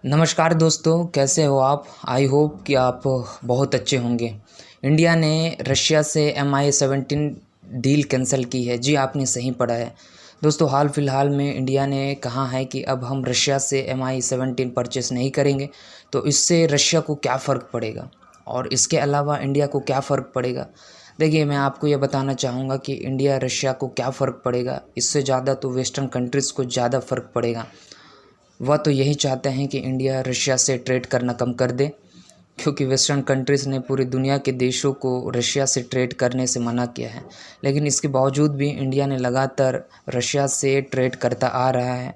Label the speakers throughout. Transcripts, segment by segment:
Speaker 1: नमस्कार दोस्तों, कैसे हो आप? आई होप कि आप बहुत अच्छे होंगे। इंडिया ने रशिया से MI-17 डील कैंसिल की है। जी, आपने सही पढ़ा है। दोस्तों, हाल फिलहाल में इंडिया ने कहा है कि अब हम रशिया से MI-17 परचेस नहीं करेंगे। तो इससे रशिया को क्या फ़र्क पड़ेगा और इसके अलावा इंडिया को क्या फ़र्क पड़ेगा? देखिए, मैं आपको ये बताना चाहूँगा कि इंडिया रशिया को क्या फ़र्क पड़ेगा। इससे ज़्यादा तो वेस्टर्न कंट्रीज़ को ज़्यादा फ़र्क पड़ेगा। वह तो यही चाहते हैं कि इंडिया रशिया से ट्रेड करना कम कर दे, क्योंकि वेस्टर्न कंट्रीज़ ने पूरी दुनिया के देशों को रशिया से ट्रेड करने से मना किया है। लेकिन इसके बावजूद भी इंडिया ने लगातार रशिया से ट्रेड करता आ रहा है,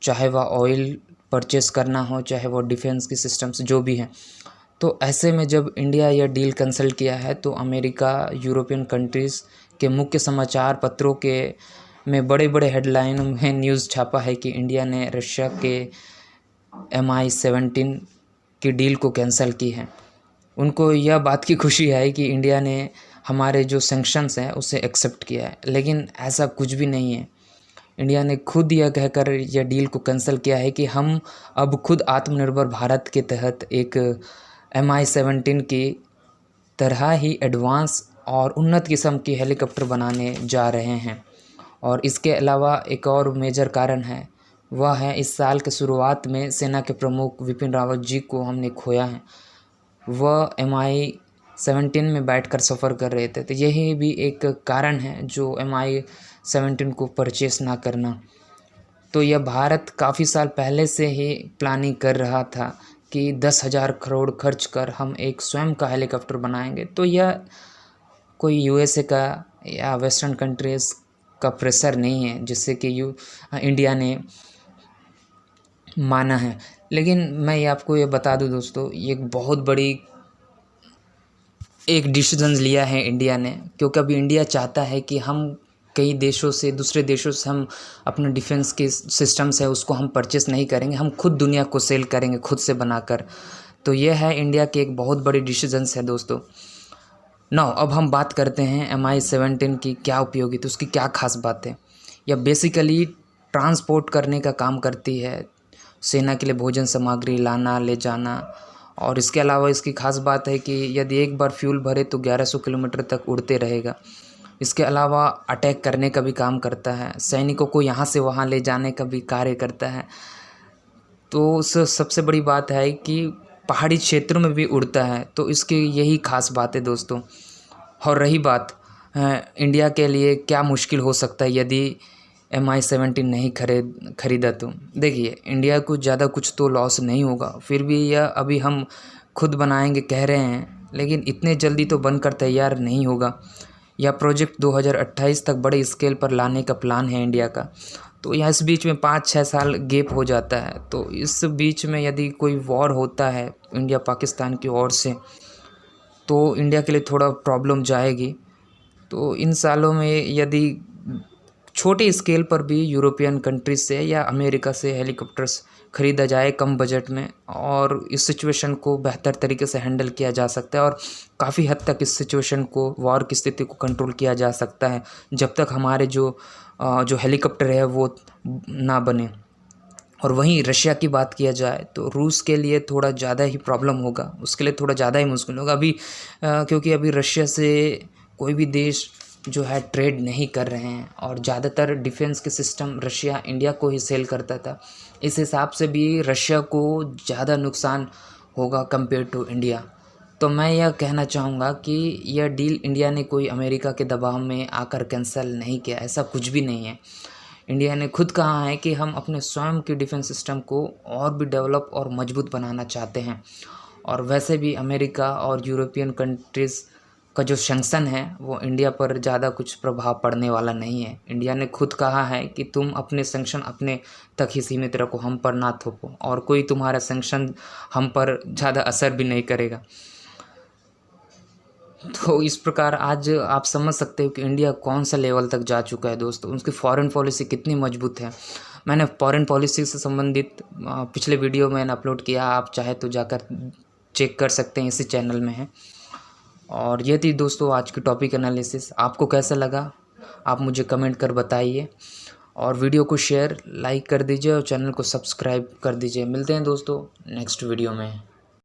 Speaker 1: चाहे वह ऑयल परचेस करना हो, चाहे वो डिफेंस की सिस्टम्स जो भी हैं। तो ऐसे में जब इंडिया यह डील कैंसिल किया है तो अमेरिका, यूरोपियन कंट्रीज़ के मुख्य समाचार पत्रों के में बड़े-बड़े हेडलाइन में न्यूज़ छापा है कि इंडिया ने रशिया के MI-17 की डील को कैंसिल की है। उनको यह बात की खुशी है कि इंडिया ने हमारे जो सैंक्शंस हैं उसे एक्सेप्ट किया है, लेकिन ऐसा कुछ भी नहीं है। इंडिया ने खुद यह कहकर यह डील को कैंसिल किया है कि हम अब खुद आत्मनिर्भर भारत के तहत एक MI-17 की तरह ही एडवांस और उन्नत किस्म की हेलीकॉप्टर बनाने जा रहे हैं। और इसके अलावा एक और मेजर कारण है, वह है इस साल के शुरुआत में सेना के प्रमुख विपिन रावत जी को हमने खोया है। वह MI-17 में बैठकर सफ़र कर रहे थे, तो यही भी एक कारण है जो MI-17 को परचेस ना करना। तो यह भारत काफ़ी साल पहले से ही प्लानिंग कर रहा था कि 10,000 करोड़ खर्च कर हम एक स्वयं का हेलीकॉप्टर बनाएंगे। तो यह कोई USA का या वेस्टर्न कंट्रीज़ का प्रेशर नहीं है जिससे कि इंडिया ने माना है। लेकिन मैं ये आपको ये बता दूं दोस्तों, ये एक बहुत बड़ी एक डिसीजन लिया है इंडिया ने, क्योंकि अभी इंडिया चाहता है कि हम कई देशों से, दूसरे देशों से हम अपने डिफेंस के सिस्टम्स है उसको हम परचेस नहीं करेंगे, हम खुद दुनिया को सेल करेंगे खुद से बनाकर। तो यह है इंडिया की एक बहुत बड़ी डिसीजंस है दोस्तों। अब हम बात करते हैं MI-17 की क्या उपयोगिता, उसकी क्या खास बात है। यह बेसिकली ट्रांसपोर्ट करने का काम करती है, सेना के लिए भोजन सामग्री लाना ले जाना। और इसके अलावा इसकी खास बात है कि यदि एक बार फ्यूल भरे तो 1100 किलोमीटर तक उड़ते रहेगा। इसके अलावा अटैक करने का भी काम करता है, सैनिकों को यहाँ से वहाँ ले जाने का भी कार्य करता है। तो सबसे बड़ी बात है कि पहाड़ी क्षेत्रों में भी उड़ता है, तो इसकी यही खास बात है दोस्तों। और रही बात इंडिया के लिए क्या मुश्किल हो सकता है यदि MI-17 नहीं खरीदा, तो देखिए इंडिया को ज़्यादा कुछ तो लॉस नहीं होगा। फिर भी यह अभी हम खुद बनाएंगे कह रहे हैं, लेकिन इतने जल्दी तो बनकर तैयार नहीं होगा। यह प्रोजेक्ट 2028 तक बड़े स्केल पर लाने का प्लान है इंडिया का। तो यहाँ इस बीच में 5-6 साल गैप हो जाता है। तो इस बीच में यदि कोई वॉर होता है इंडिया पाकिस्तान की ओर से, तो इंडिया के लिए थोड़ा प्रॉब्लम जाएगी। तो इन सालों में यदि छोटे स्केल पर भी यूरोपियन कंट्रीज से या अमेरिका से हेलीकॉप्टर्स ख़रीदा जाए कम बजट में, और इस सिचुएशन को बेहतर तरीके से हैंडल किया जा सकता है और काफ़ी हद तक इस सिचुएशन को, वॉर की स्थिति को कंट्रोल किया जा सकता है, जब तक हमारे जो हेलीकॉप्टर है वो ना बने। और वहीं रशिया की बात किया जाए तो रूस के लिए थोड़ा ज़्यादा ही प्रॉब्लम होगा, उसके लिए थोड़ा ज़्यादा ही मुश्किल होगा अभी, क्योंकि अभी रशिया से कोई भी देश जो है ट्रेड नहीं कर रहे हैं, और ज़्यादातर डिफेंस के सिस्टम रशिया इंडिया को ही सेल करता था। इस हिसाब से भी रशिया को ज़्यादा नुकसान होगा कंपेयर टू इंडिया। तो मैं यह कहना चाहूँगा कि यह डील इंडिया ने कोई अमेरिका के दबाव में आकर कैंसिल नहीं किया, ऐसा कुछ भी नहीं है। इंडिया ने खुद कहा है कि हम अपने स्वयं के डिफेंस सिस्टम को और भी डेवलप और मजबूत बनाना चाहते हैं। और वैसे भी अमेरिका और यूरोपियन कंट्रीज़ का जो सैंक्शन है वो इंडिया पर ज़्यादा कुछ प्रभाव पड़ने वाला नहीं है। इंडिया ने खुद कहा है कि तुम अपने सैंक्शन अपने तक ही सीमित रखो, हम पर ना थोपो, और कोई तुम्हारा सैंक्शन हम पर ज़्यादा असर भी नहीं करेगा। तो इस प्रकार आज आप समझ सकते हो कि इंडिया कौन सा लेवल तक जा चुका है दोस्तों, उसकी फॉरेन पॉलिसी कितनी मजबूत है। मैंने फॉरेन पॉलिसी से संबंधित पिछले वीडियो मैंने अपलोड किया, आप चाहे तो जाकर चेक कर सकते हैं, इसी चैनल में है। और ये थी दोस्तों आज की टॉपिक एनालिसिस। आपको कैसा लगा आप मुझे कमेंट कर बताइए। और वीडियो को शेयर लाइक कर दीजिए और चैनल को सब्सक्राइब कर दीजिए। मिलते हैं दोस्तों नेक्स्ट वीडियो में।